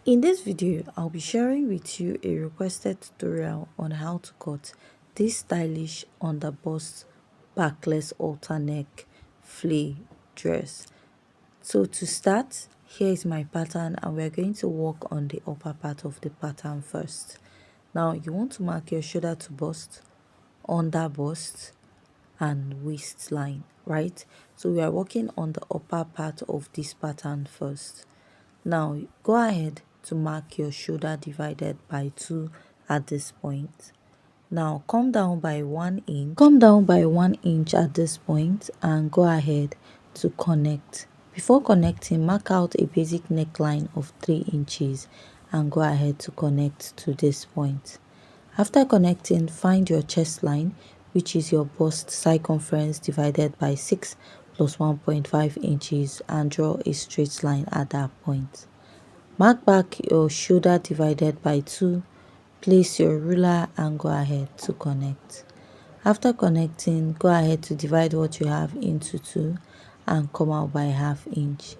In this video, I'll be sharing with you a requested tutorial on how to cut this stylish underburst backless halter neck flare dress. So to start, here is my pattern and we're going to work on the upper part of the pattern first. Now you want to mark your shoulder to bust, under bust and waistline, right? So we are working on the upper part of this pattern first. Now go ahead to mark your shoulder divided by 2 at this point. Now come down by 1 inch. Come down by 1 inch at this point and go ahead to connect. Before connecting, mark out a basic neckline of 3 inches and go ahead to connect to this point. After connecting, find your chest line, which is your bust circumference divided by 6 plus 1.5 inches, and draw a straight line at that point. Mark back your shoulder divided by 2, place your ruler and go ahead to connect. After connecting, go ahead to divide what you have into 2 and come out by ½ inch.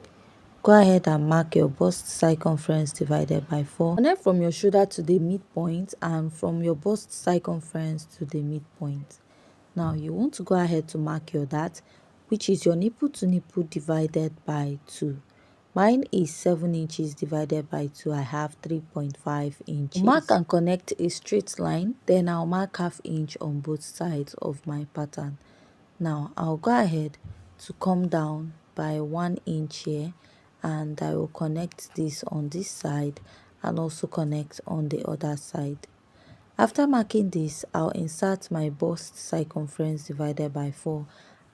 Go ahead and mark your bust circumference divided by 4. Connect from your shoulder to the midpoint and from your bust circumference to the midpoint. Now you want to go ahead to mark your dart, which is your nipple to nipple divided by 2. Mine is 7 inches divided by 2. I have 3.5 inches. Mark and connect a straight line, then I'll mark ½ inch on both sides of my pattern. Now I'll go ahead to come down by 1 inch here, and I will connect this on this side and also connect on the other side. After marking this, I'll insert my bust circumference divided by 4,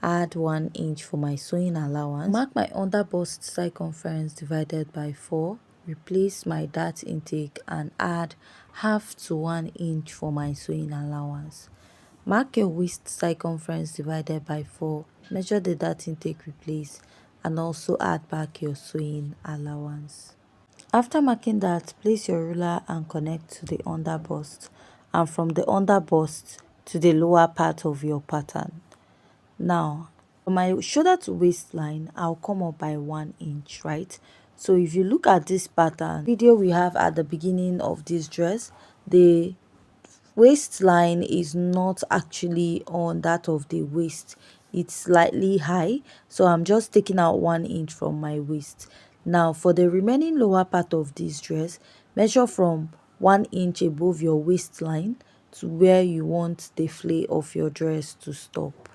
add 1 inch for my sewing allowance, mark my under bust circumference divided by 4, replace my dart intake and add ½ to 1 inch for my sewing allowance. Mark your waist circumference divided by 4, measure the dart intake, replace, and also add back your sewing allowance. After marking that, place your ruler and connect to the under bust, and from the under bust to the lower part of your pattern. Now, from my shoulder to waistline, I'll come up by 1 inch, right? So if you look at this pattern video we have at the beginning of this dress, the waistline is not actually on that of the waist. It's slightly high, so I'm just taking out 1 inch from my waist. Now for the remaining lower part of this dress, measure from 1 inch above your waistline to where you want the flare of your dress to stop.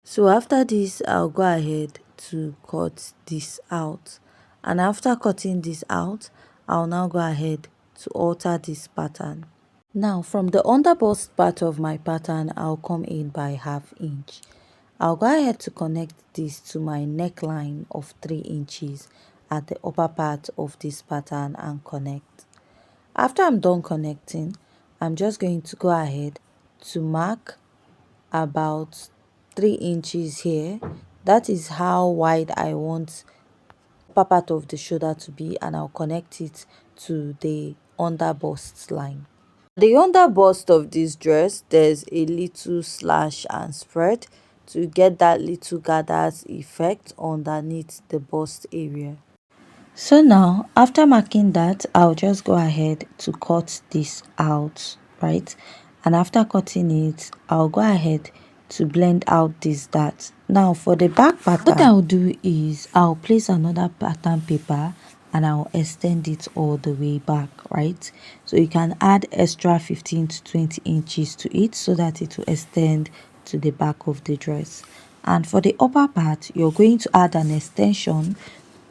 So after this, I'll go ahead to cut this out, and after cutting this out, I'll now go ahead to alter this pattern. Now from the underbust part of my pattern, I'll come in by ½ inch. I'll go ahead to connect this to my neckline of 3 inches at the upper part of this pattern and connect. After I'm done connecting, I'm just going to go ahead to mark about 3 inches here. That is how wide I want upper part of the shoulder to be, and I'll connect it to the underbust line. The under bust of this dress, there's a little slash and spread to get that little gathers effect underneath the bust area. So now after marking that, I'll just go ahead to cut this out, right? And after cutting it, I'll go ahead to blend out this dart. Now for the back pattern, what I'll do is I'll place another pattern paper and I'll extend it all the way back, right? So you can add extra 15 to 20 inches to it so that it will extend to the back of the dress. And for the upper part, you're going to add an extension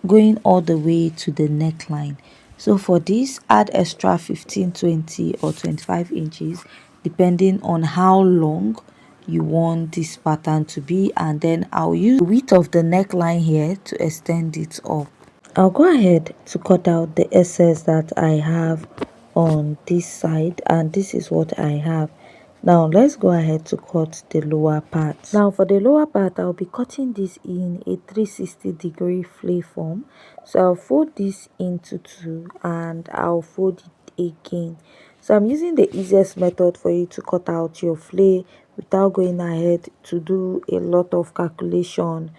going all the way to the neckline. So for this, add extra 15, 20 or 25 inches depending on how long you want this pattern to be, and then I'll use the width of the neckline here to extend it up. I'll go ahead to cut out the excess that I have on this side, and this is what I have. Now let's go ahead to cut the lower part. Now for the lower part, I'll be cutting this in a 360-degree flare form. So I'll fold this into 2 and I'll fold it again. So I'm using the easiest method for you to cut out your flare without going ahead to do a lot of calculation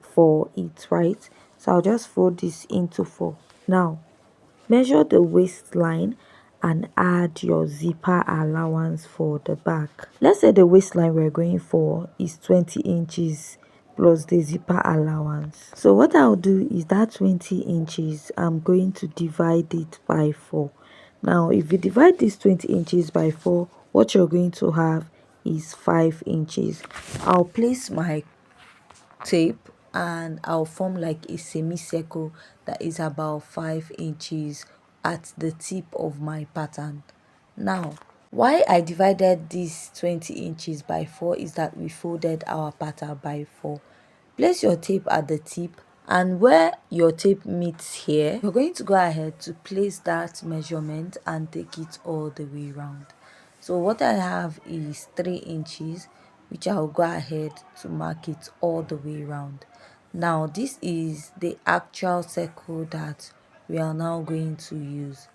for it, right? So I'll just fold this into 4. Now Measure the waistline and add your zipper allowance for the back. Let's say the waistline we're going for is 20 inches plus the zipper allowance. So what I'll do is that 20 inches, I'm going to divide it by 4. Now if you divide this 20 inches by 4, what you're going to have is 5 inches. I'll place my tape and I'll form like a semicircle that is about 5 inches at the tip of my pattern. Now why I divided this 20 inches by 4 is that we folded our pattern by 4. Place your tape at the tip, and where your tape meets here, you're going to go ahead to place that measurement and take it all the way around. So what I have is 3 inches, which I'll go ahead to mark it all the way around. Now this is the actual circle that we are now going to use.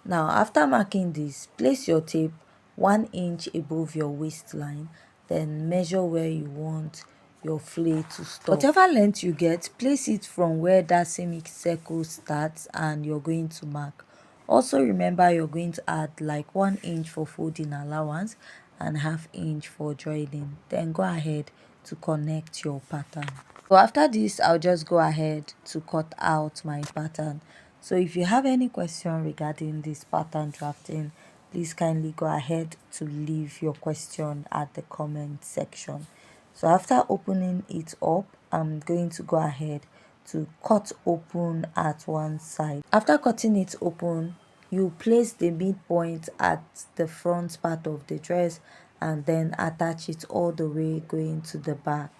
Now after marking this, place your tape 1 inch above your waistline, then measure where you want your flare to stop. Whatever length you get, place it from where that semicircle starts and you're going to mark. Also remember, you're going to add like 1 inch for folding allowance and ½ inch for joining. Then go ahead to connect your pattern. So after this, I'll just go ahead to cut out my pattern. So if you have any question regarding this pattern drafting, please kindly go ahead to leave your question at the comment section. So after opening it up, I'm going to go ahead to cut open at one side. After cutting it open, you place the midpoint at the front part of the dress and then attach it all the way going to the back.